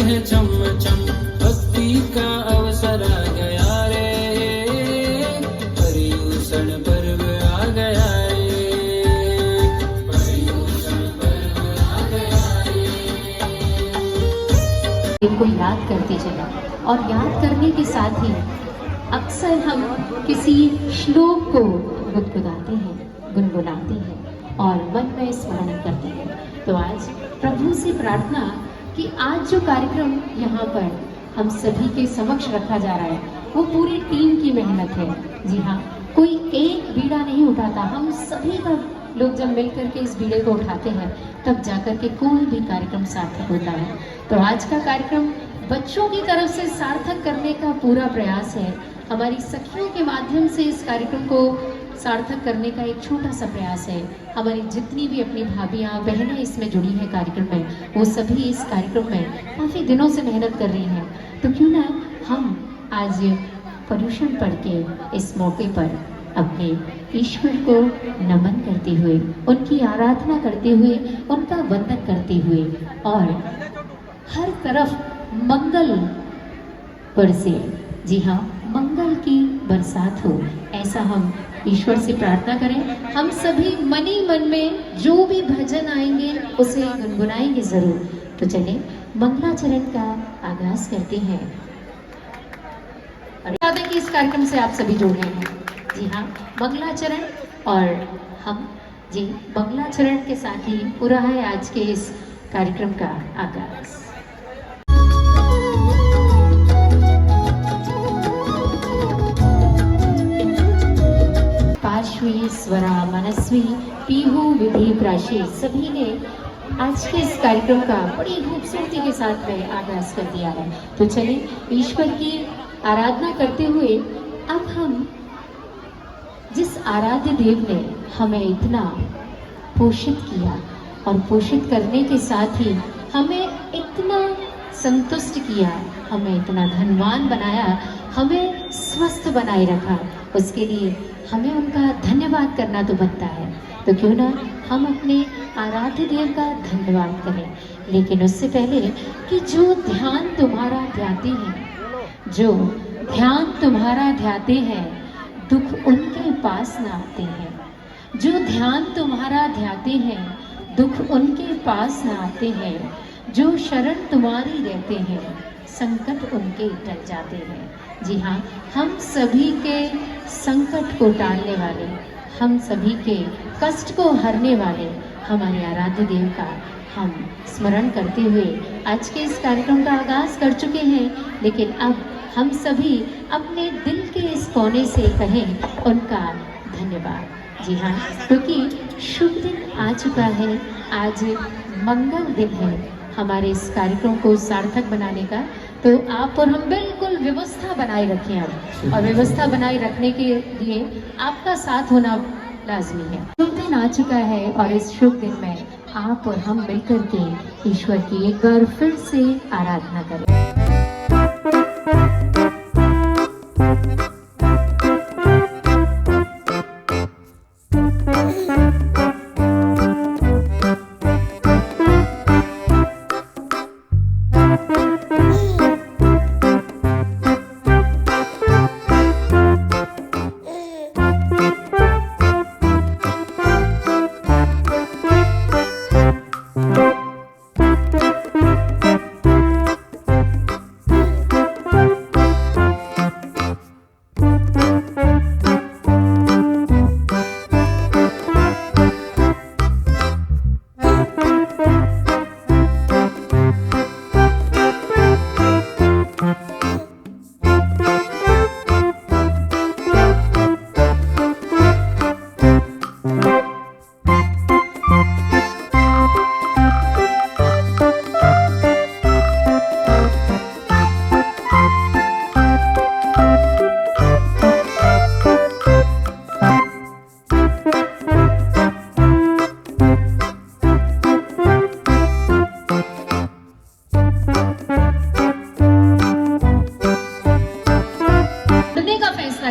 हैं चम चम, भक्ति का अवसर आ गया रे, पर्युषण पर्व आ गया रे, पर्युषण पर्व आ गया रे। इनको याद करते चला, और याद करने के साथ ही अक्सर हम किसी श्लोक को गुनगुनाते हैं, गुनगुनाते हैं और मन में स्मरण करते हैं। तो आज प्रभु से प्रार्थना कि आज जो कार्यक्रम यहाँ पर हम सभी के समक्ष रखा जा रहा है वो पूरी टीम की मेहनत है। जी हाँ, कोई एक बीड़ा नहीं उठाता, हम सभी का लोग जब मिलकर के इस बीड़े को उठाते हैं तब जाकर के कोई भी कार्यक्रम सार्थक होता है। तो आज का कार्यक्रम बच्चों की तरफ से सार्थक करने का पूरा प्रयास है। हमारी सखियों के माध्यम से इस कार्यक्रम को सार्थक करने का एक छोटा सा प्रयास है। हमारी जितनी भी अपनी भाभियाँ बहनें इसमें जुड़ी हैं कार्यक्रम में, वो सभी इस कार्यक्रम में काफ़ी दिनों से मेहनत कर रही हैं। तो क्यों ना हम आज पर्युषण पढ़ के इस मौके पर अपने ईश्वर को नमन करते हुए, उनकी आराधना करते हुए, उनका वंदन करते हुए और हर तरफ मंगल बरसे, जी हाँ, मंगल की बरसात हो, ऐसा हम ईश्वर से प्रार्थना करें। हम सभी मन ही मन में जो भी भजन आएंगे उसे गुनगुनाएंगे जरूर। तो चलिए मंगलाचरण का आगाज करते हैं। और याद है कि इस कार्यक्रम से आप सभी जुड़ रहे हैं। जी हाँ, मंगलाचरण, और हम जी मंगलाचरण के साथ ही पूरा है आज के इस कार्यक्रम का आगाज। पार्श्वी स्वरा मनस्वी पीहू विधि प्राशी, सभी ने आज के इस कार्यक्रम का बड़ी खूबसूरती के साथ में आगाज कर दिया है। तो चलिए ईश्वर की आराधना करते हुए अब हम जिस आराध्य देव ने हमें इतना पोषित किया और पोषित करने के साथ ही हमें इतना संतुष्ट किया, हमें इतना धनवान बनाया, हमें स्वस्थ बनाए रखा, उसके लिए हमें उनका धन्यवाद करना तो बनता है। तो क्यों ना हम अपने आराध्य देव का धन्यवाद करें। लेकिन उससे पहले कि जो ध्यान तुम्हारा ध्याते हैं, जो ध्यान तुम्हारा ध्याते हैं, दुख उनके पास न आते हैं। जो ध्यान तुम्हारा ध्याते हैं, दुख उनके पास न आते हैं। जो शरण तुम्हारी रहते हैं, संकट उनके टल जाते हैं। जी हाँ, हम सभी के संकट को टालने वाले, हम सभी के कष्ट को हरने वाले हमारे आराध्य देव का हम स्मरण करते हुए आज के इस कार्यक्रम का आगाज कर चुके हैं। लेकिन अब हम सभी अपने दिल के इस कोने से कहें उनका धन्यवाद। जी हाँ, क्योंकि शुभ दिन आ चुका है, आज मंगल दिन है हमारे इस कार्यक्रम को सार्थक बनाने का। तो आप और हम बिल्कुल व्यवस्था बनाए रखें अब, और व्यवस्था बनाए रखने के लिए आपका साथ होना लाजमी है। शुभ दिन आ चुका है और इस शुभ दिन में आप और हम मिलकर के ईश्वर की एक बार फिर से आराधना करें।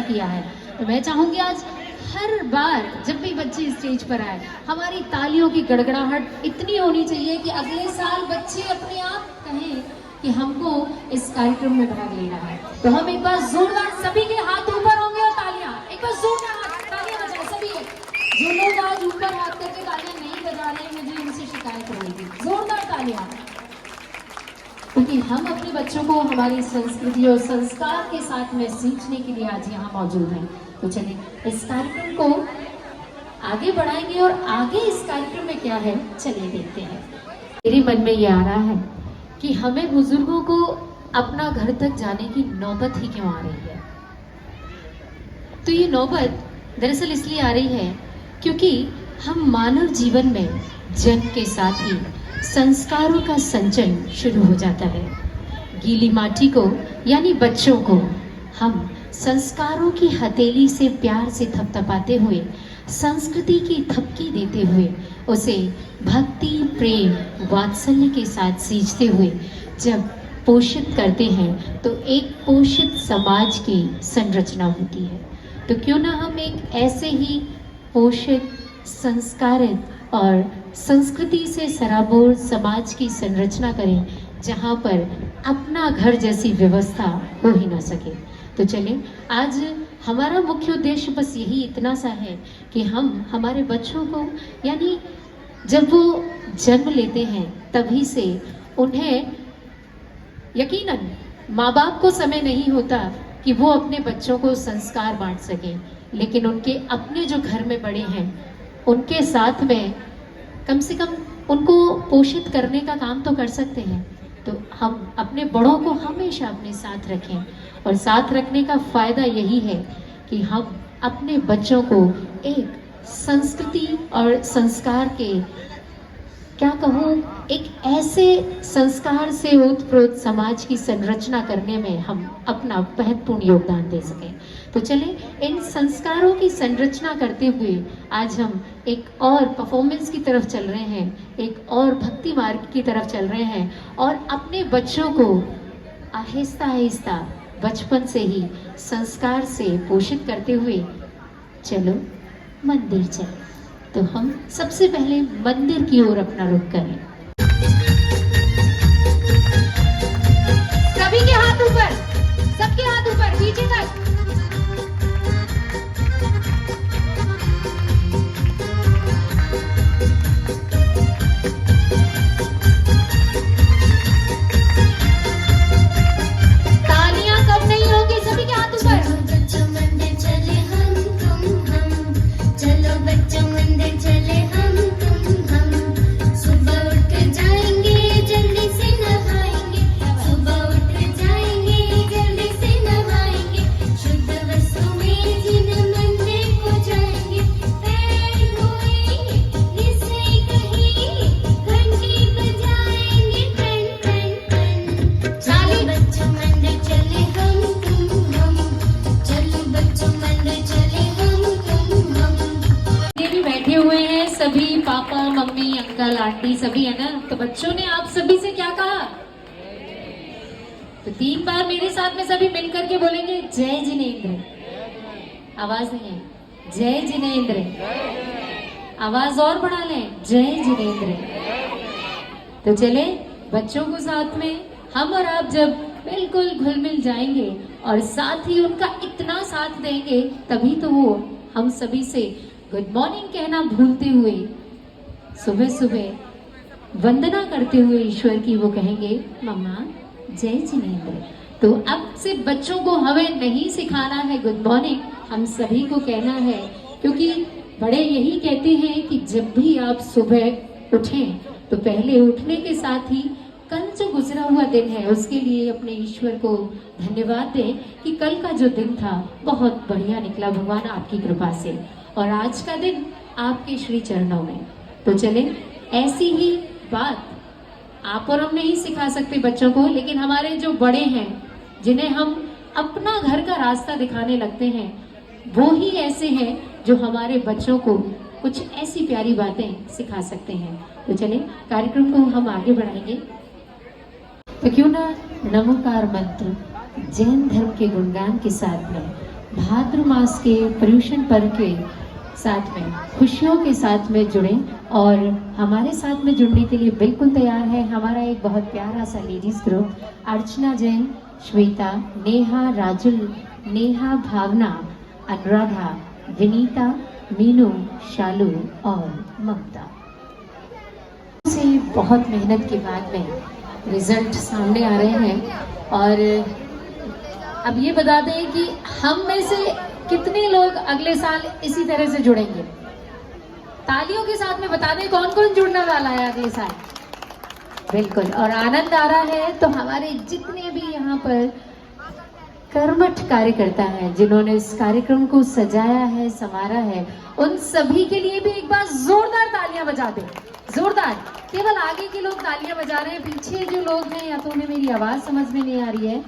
किया है। तो मैं चाहूंगी आज हर बार जब भी बच्चे स्टेज पर आए, हमारी तालियों की गड़गड़ाहट इतनी होनी चाहिए कि अगले साल बच्चे अपने आप कहें कि हमको इस कार्यक्रम में भाग लेना है। तो हम एक बार जोरदार, सभी के हाथ ऊपर होंगे और तालियां, एक बार जोरदार तालियां बजाएं सभी। जो लोग आज ऊपर हाथ करके तालियां नहीं बजा रहे, मुझे उनसे शिकायत होगी। जोरदार तालियां, क्योंकि हम अपने बच्चों को हमारी संस्कृति और संस्कार के साथ में सींचने के लिए आज यहाँ मौजूद हैं। तो चलिए इस कार्यक्रम को आगे बढ़ाएंगे और आगे इस कार्यक्रम में क्या है चलिए देखते हैं। मेरे मन में ये आ रहा है कि हमें बुजुर्गों को अपना घर तक जाने की नौबत ही क्यों आ रही है। तो ये नौबत दरअसल इसलिए आ रही है क्योंकि हम मानव जीवन में जन्म के साथ ही संस्कारों का संचयन शुरू हो जाता है। गीली माटी को यानी बच्चों को हम संस्कारों की हथेली से प्यार से थपथपाते हुए, संस्कृति की थपकी देते हुए, उसे भक्ति, प्रेम, वात्सल्य के साथ सींचते हुए जब पोषित करते हैं तो एक पोषित समाज की संरचना होती है। तो क्यों ना हम एक ऐसे ही पोषित, संस्कारित और संस्कृति से सराबोर समाज की संरचना करें जहाँ पर अपना घर जैसी व्यवस्था हो ही ना सके। तो चलें, आज हमारा मुख्य उद्देश्य बस यही इतना सा है कि हम हमारे बच्चों को, यानी जब वो जन्म लेते हैं तभी से उन्हें, यकीनन माँ बाप को समय नहीं होता कि वो अपने बच्चों को संस्कार बांट सकें, लेकिन उनके अपने जो घर में बड़े हैं उनके साथ में कम से कम उनको पोषित करने का काम तो कर सकते हैं। तो हम अपने बड़ों को हमेशा अपने साथ रखें, और साथ रखने का फायदा यही है कि हम अपने बच्चों को एक संस्कृति और संस्कार के, क्या कहूँ, एक ऐसे संस्कार से ओतप्रोत समाज की संरचना करने में हम अपना महत्वपूर्ण योगदान दे सकें। तो चलें, इन संस्कारों की संरचना करते हुए आज हम एक और परफॉर्मेंस की तरफ चल रहे हैं, एक और भक्ति मार्ग की तरफ चल रहे हैं, और अपने बच्चों को आहिस्ता आहिस्ता बचपन से ही संस्कार से पोषित करते हुए चलो मंदिर चलें। तो हम सबसे पहले मंदिर की ओर अपना रुख करें। सभी के हाथ ऊपर, सबके हाथ ऊपर, नीचे तक। तालियां कम नहीं होगी, सभी के हाथ ऊपर। बच्चों मंदिर चले हम तुम हम, चलो बच्चों मंदिर चले हम तुम हम। सुबह उठ जाएंगे जल्दी से नहाएंगे, सुबह उठ जाएंगे जल्दी से नहाएंगे। शुद्ध वस्त्रों में जिन मंदिर को जाएंगे, पैर धोएंगे जिससे कहीं घंटी बजाएंगे टन टन टन। चलो बच्चों मंदिर चले हम तुम हम, चलो बच्चों मंदिर चले हम तुम हम। ये भी बैठे हुए हैं सभी, पापा, मम्मी, अंकल, आंटी सभी है ना। तो बच्चों ने आप सभी से क्या कहा? तो 3 बार मेरे साथ में सभी मिलकर के बोलेंगे, जय जिनेंद्र। आवाज नहीं है, जय जिनेंद्र। आवाज और बढ़ा लें, जय जिनेंद्र। तो चले बच्चों को साथ में हम और आप जब बिल्कुल घुल मिल जाएंगे और साथ ही उनका इतना साथ देंगे, तभी तो वो हम सभी से गुड मॉर्निंग कहना भूलते हुए सुबह सुबह वंदना करते हुए ईश्वर की वो कहेंगे, मम्मा जय जिनेंद्र। तो अब से बच्चों को हमें नहीं सिखाना है गुड मॉर्निंग, हम सभी को कहना है, क्योंकि बड़े यही कहते हैं कि जब भी आप सुबह उठें तो पहले उठने के साथ ही कल जो गुजरा हुआ दिन है उसके लिए अपने ईश्वर को धन्यवाद दें कि कल का जो दिन था बहुत बढ़िया निकला भगवान आपकी कृपा से, और आज का दिन आपके श्री चरणों में। तो चलें, ऐसी ही बात आप और हम नहीं सिखा सकते बच्चों को, लेकिन हमारे जो बड़े हैं जिन्हें हम अपना घर का रास्ता दिखाने लगते हैं, वो ही ऐसे हैं जो हमारे बच्चों को कुछ ऐसी प्यारी बातें सिखा सकते हैं। तो चलें, कार्यक्रम को हम आगे बढ़ाएंगे। तो क्यों ना नमोकार मंत्र जैन धर्म के गुणगान के साथ में भाद्र मास के पर्युषण पर्व के साथ में खुशियों के साथ में जुड़े और हमारे साथ में जुड़ने के लिए बिल्कुल तैयार है हमारा एक बहुत प्यारा सा लेडीज ग्रुप। अर्चना जैन, श्वेता, नेहा, राजुल, नेहा, भावना, अनुराधा, विनीता, मीनू, शालू और ममता। से बहुत मेहनत के बाद में रिजल्ट सामने आ रहे हैं और अब ये बता दें कि हम में से कितने लोग अगले साल इसी तरह से जुड़ेंगे। तालियों के साथ में बता दें कौन कौन जुड़ने वाला है अगले साल। बिल्कुल, और आनंद आ रहा है तो हमारे जितने भी यहाँ पर कर्मठ कार्यकर्ता हैं जिन्होंने इस कार्यक्रम को सजाया है, संवारा है, उन सभी के लिए भी एक बार जोरदार तालियां बजा दें। जोरदार, केवल आगे के लोग तालियां बजा रहे हैं, पीछे जो लोग हैं या तो उन्हें मेरी आवाज समझ में नहीं आ रही है।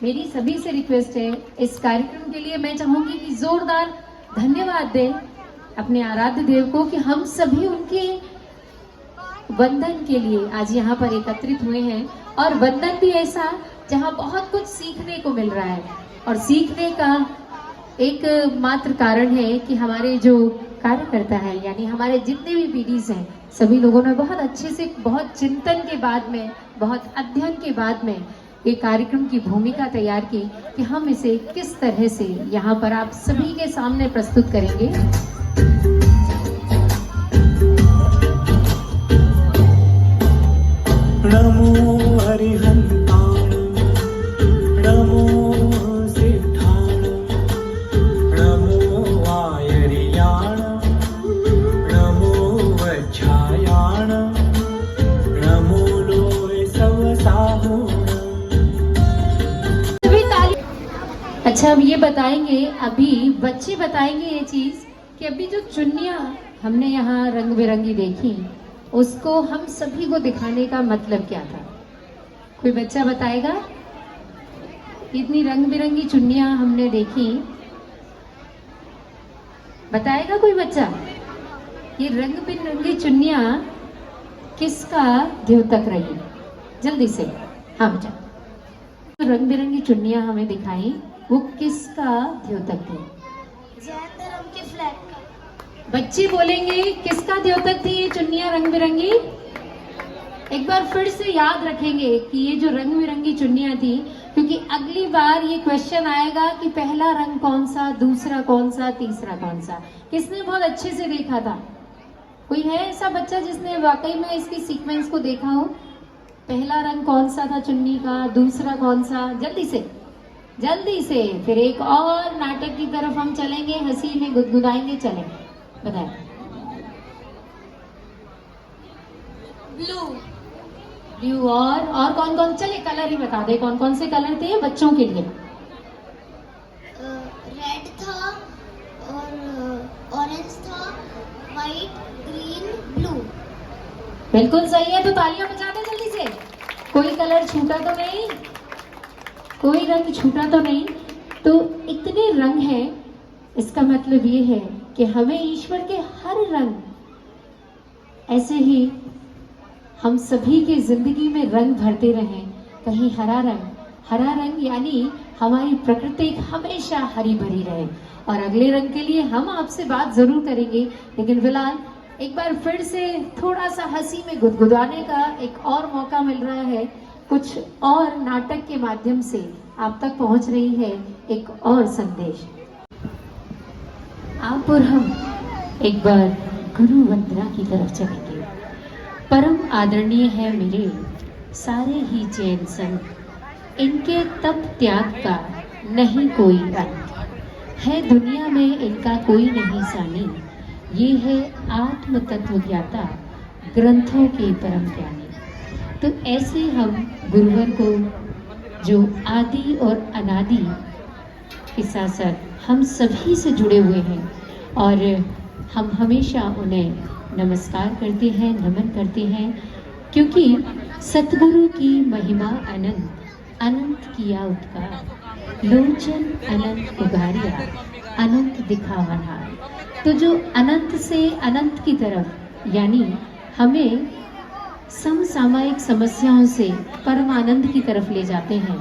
मेरी सभी से रिक्वेस्ट है, इस कार्यक्रम के लिए मैं चाहूंगी कि जोरदार धन्यवाद दें अपने आराध्य देव को कि हम सभी उनके वंदन के लिए आज यहाँ पर एकत्रित हुए हैं। और वंदन भी ऐसा जहाँ बहुत कुछ सीखने को मिल रहा है और सीखने का एक मात्र कारण है कि हमारे जो कार्यकर्ता है यानी हमारे जितने भी पीढ़ीज हैं सभी लोगों ने बहुत अच्छे से, बहुत चिंतन के बाद में, बहुत अध्ययन के बाद में ये कार्यक्रम की भूमिका तैयार की कि हम इसे किस तरह से यहाँ पर आप सभी के सामने प्रस्तुत करेंगे। नमो हरिहंताण, नमो सिद्धाण, नमो वायरियाण, नमो वच्छायाण, नमो लोय सवसाहुण। अच्छा, अब ये बताएंगे, अभी बच्चे बताएंगे ये चीज कि अभी जो चुन्नियां हमने यहाँ रंग बिरंगी देखी उसको हम सभी को दिखाने का मतलब क्या था। कोई बच्चा बताएगा? इतनी रंग बिरंगी चुन्नियां हमने देखी, बताएगा कोई बच्चा? ये रंग बिरंगी चुन्नियां किसका द्योतक रही? जल्दी से, हाँ बेटा। तो रंग बिरंगी चुन्नियां हमें दिखाई, वो किसका द्योतक थी? जय धर्म के फ्लैग का। बच्चे बोलेंगे किसका द्योतक थी ये चुन्नियां रंग बिरंगी? एक बार फिर से याद रखेंगे कि ये जो रंग बिरंगी चुन्नियां थी, क्योंकि अगली बार ये क्वेश्चन आएगा कि पहला रंग कौन सा, दूसरा कौन सा, तीसरा कौन सा। किसने बहुत अच्छे से देखा था? कोई है ऐसा बच्चा जिसने वाकई में इसकी सीक्वेंस को देखा हो? पहला रंग कौन सा था चुन्नी का, दूसरा कौन सा? जल्दी से, जल्दी से। फिर एक और नाटक की तरफ हम चलेंगे, हंसी में गुदगुदाएंगे। चलें, बताएं। ब्लू। ब्लू और कौन कौन? चले कलर ही बता दे, कौन कौन से कलर थे बच्चों के लिए? रेड था और ऑरेंज था, वाइट, ग्रीन, ब्लू। बिल्कुल सही है, तो तालियां बजा दे जल्दी से। कोई कलर छूटा तो नहीं? कोई रंग छूटा तो नहीं? तो इतने रंग हैं, इसका मतलब ये है कि हमें ईश्वर के हर रंग, ऐसे ही हम सभी के जिंदगी में रंग भरते रहें। कहीं हरा रंग यानी हमारी प्रकृति हमेशा हरी भरी रहे। और अगले रंग के लिए हम आपसे बात जरूर करेंगे, लेकिन फिलहाल एक बार फिर से थोड़ा सा हंसी में गुदगुदाने का एक और मौका मिल रहा है। कुछ और नाटक के माध्यम से आप तक पहुंच रही है एक और संदेश। आप और हम एक बार गुरु वंदना की तरफ चलेंगे। परम आदरणीय है मेरे सारे ही जैन संत, इनके तप त्याग का नहीं कोई अंत है, दुनिया में इनका कोई नहीं सानी, ये है आत्म तत्व ज्ञाता, ग्रंथों के परम ज्ञानी। तो ऐसे हम गुरुवर को जो आदि और अनादि के साथ साथ हम सभी से जुड़े हुए हैं और हम हमेशा उन्हें नमस्कार करते हैं, नमन करते हैं, क्योंकि सतगुरु की महिमा अनंत, अनंत किया उत्कार, लोचन अनंत उगारिया, अनंत दिखावना। तो जो अनंत से अनंत की तरफ यानी हमें समसामयिक समस्याओं से परमानंद की तरफ ले जाते हैं,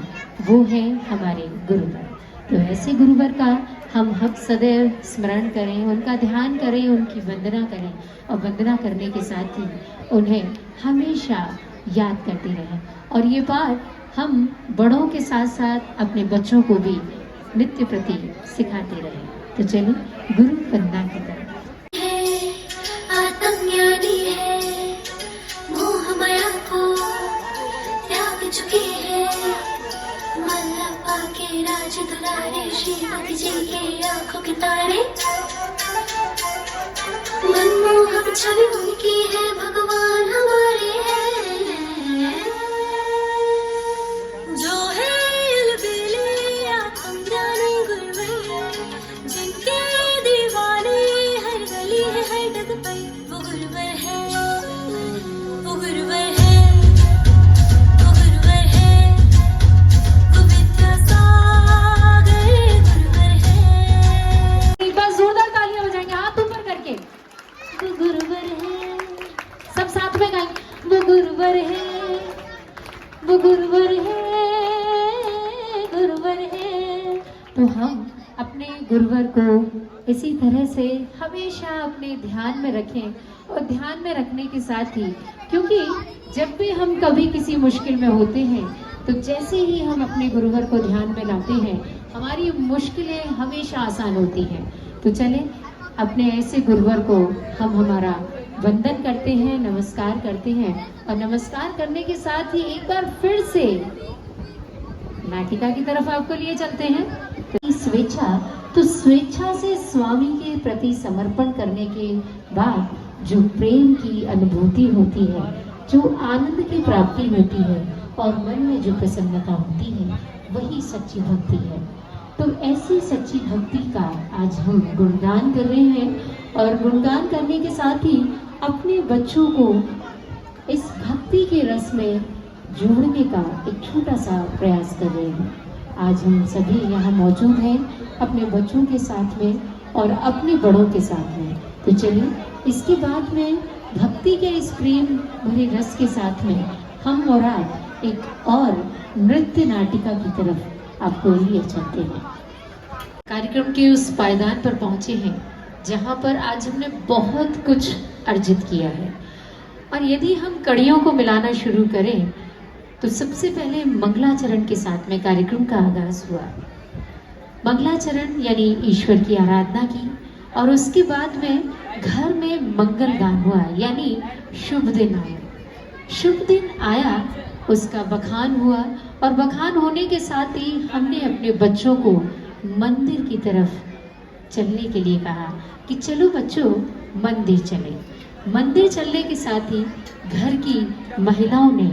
वो है हमारे गुरुवर। तो ऐसे गुरुवर का हम सदैव स्मरण करें, उनका ध्यान करें, उनकी वंदना करें और वंदना करने के साथ ही उन्हें हमेशा याद करते रहें। और ये बात हम बड़ों के साथ साथ अपने बच्चों को भी नित्य प्रति सिखाते रहें। तो चलिए गुरु वंदना की तरफ। आत्मज्ञानी है, मोह माया को त्याग चुकी है, मल्लप्पा के राज दुलारे, श्रीमती जी के आंखों के तारे, मनमोहक छवि उनकी है, भगवान हमारे हैं, जो है अलबेली आत्मज्ञानी गुरुवर, जिनके दीवाने हर गली है, हर डग पे वो गुरुवर है, वो गुरुवर है, वो गुरुवर है, वो विद्यासागर गुरुवर है। एक बार जोरदार तालियां बजाएंगे हाथ ऊपर करके। वो गुरुवर है, सब साथ में गाएंगे। वो गुरुवर है, वो गुरुवर है, गुरुवर है। तो हम अपने गुरुवर को इसी तरह से हमेशा अपने ध्यान में रखें और ध्यान में रखने के साथ ही, क्योंकि जब भी हम कभी किसी मुश्किल में होते हैं तो जैसे ही हम अपने गुरुवर को ध्यान में लाते हैं हमारी मुश्किलें हमेशा आसान होती हैं। तो चलें अपने ऐसे गुरुवर को हम हमारा वंदन करते हैं, नमस्कार करते हैं और नमस्कार करने के साथ ही एक बार फिर से नाटिका की तरफ आपको लिए चलते हैं। स्वेच्छा, तो स्वेच्छा से स्वामी के प्रति समर्पण करने के बाद जो प्रेम की अनुभूति होती है, जो आनंद की प्राप्ति होती है और मन में जो प्रसन्नता होती है, वही सच्ची भक्ति है। तो ऐसी सच्ची भक्ति का आज हम गुणगान कर रहे हैं और गुणगान करने के साथ ही अपने बच्चों को इस भक्ति के रस में जोड़ने का एक छोटा सा प्रयास कर रहे हैं। आज हम सभी यहाँ मौजूद हैं अपने बच्चों के साथ में और अपने बड़ों के साथ में। तो चलिए इसके बाद में भक्ति के इस प्रेम भरे रस के साथ में हम और आज एक और नृत्य नाटिका की तरफ आपको लिए चलते हैं। कार्यक्रम के उस पायदान पर पहुंचे हैं जहां पर आज हमने बहुत कुछ अर्जित किया है और यदि हम कड़ियों को मिलाना शुरू करें तो सबसे पहले मंगलाचरण के साथ में कार्यक्रम का आगाज हुआ। मंगलाचरण यानी ईश्वर की आराधना की और उसके बाद में घर में मंगल गान हुआ, यानी शुभ दिन आया। शुभ दिन आया, उसका बखान हुआ और बखान होने के साथ ही हमने अपने बच्चों को मंदिर की तरफ चलने के लिए कहा कि चलो बच्चों मंदिर चलें। मंदिर चलने के साथ ही घर की महिलाओं ने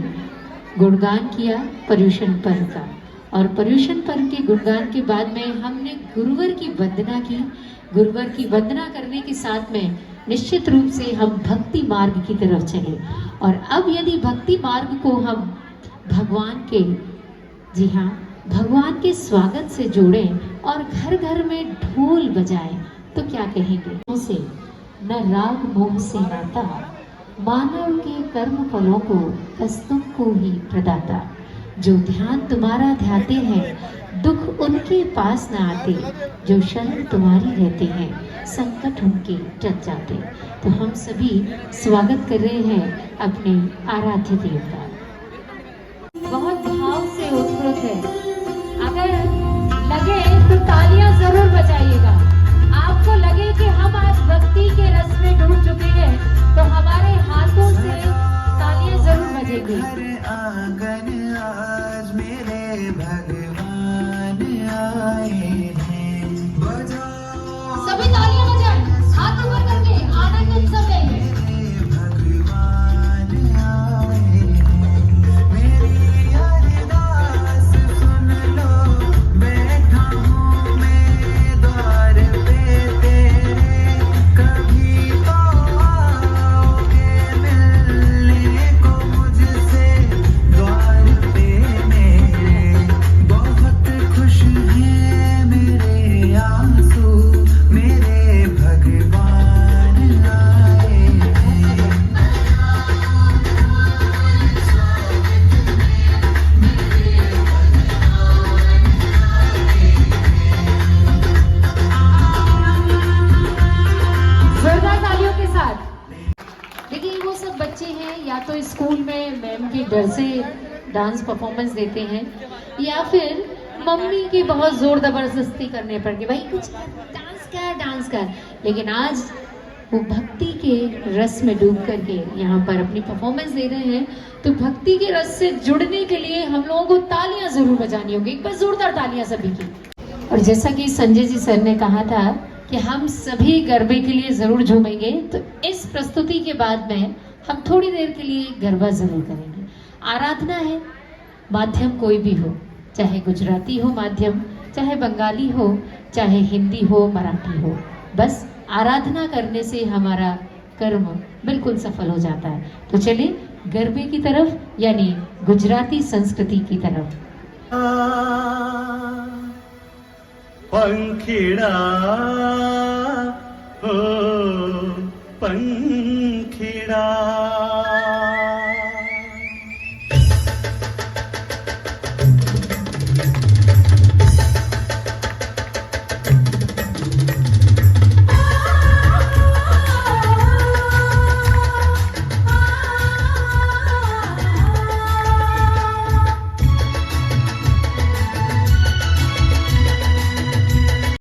गुणगान किया पर्युषण पर्व का और पर्युषण पर्व के गुणगान के बाद में हमने गुरुवर की वंदना की। गुरुवर की वंदना करने के साथ में निश्चित रूप से हम भक्ति मार्ग की तरफ चले और अब यदि भक्ति मार्ग को हम भगवान के, जी हाँ, भगवान के स्वागत से जोड़ें और घर घर में ढोल बजाएं तो क्या कहेंगे? उसे न राग मोह से नाता, मानव के कर्म फलों को बस तुमको ही प्रदाता। जो ध्यान तुम्हारा ध्याते हैं, दुख उनके पास न आते। जो शरण तुम्हारी रहते हैं, संकट उनके टच जाते। तो हम सभी स्वागत कर रहे हैं अपने आराध्य देव का। बहुत भाव से उत्प्रोत है, अगर लगे तो तालियां जरूर बजाइएगा। आपको लगे कि हम आज भक्ति के रस में डूब चुके हैं तो हमारे हाथों से तालियां जरूर बजेगी। आंगन आज मेरे भगवान आए हैं, सभी तालियां बजाएं, हाथ ऊपर करके आनंद उत्सव में। भगवान आए हैं, मेरी अरदास सुन लो, बैठा हूँ मैं द्वार पे तेरे, कभी तो आओगे मिलने को मुझसे द्वार पे मेरे। डांस परफॉर्मेंस देते हैं, या फिर मम्मी की बहुत जोर जबरदस्ती करने पर कि भाई कुछ डांस कर। लेकिन आज वो भक्ति के रस में डूब करके यहाँ पर अपनी परफॉर्मेंस दे रहे हैं। तो भक्ति के रस से जुड़ने के लिए हम लोगों को तालियां जरूर बजानी होगी। एक बार जोरदार तालियां सभी की। और जैसा कि संजय जी सर ने कहा था कि हम सभी गरबे के लिए जरूर झूमेंगे, तो इस प्रस्तुति के बाद में हम थोड़ी देर के लिए गरबा जरूर करेंगे। आराधना है, माध्यम कोई भी हो, चाहे गुजराती हो माध्यम, चाहे बंगाली हो, चाहे हिंदी हो, मराठी हो, बस आराधना करने से हमारा कर्म बिल्कुल सफल हो जाता है। तो चलिए गरबे की तरफ, यानी गुजराती संस्कृति की तरफ। पंखीड़ा हो पंखीड़ा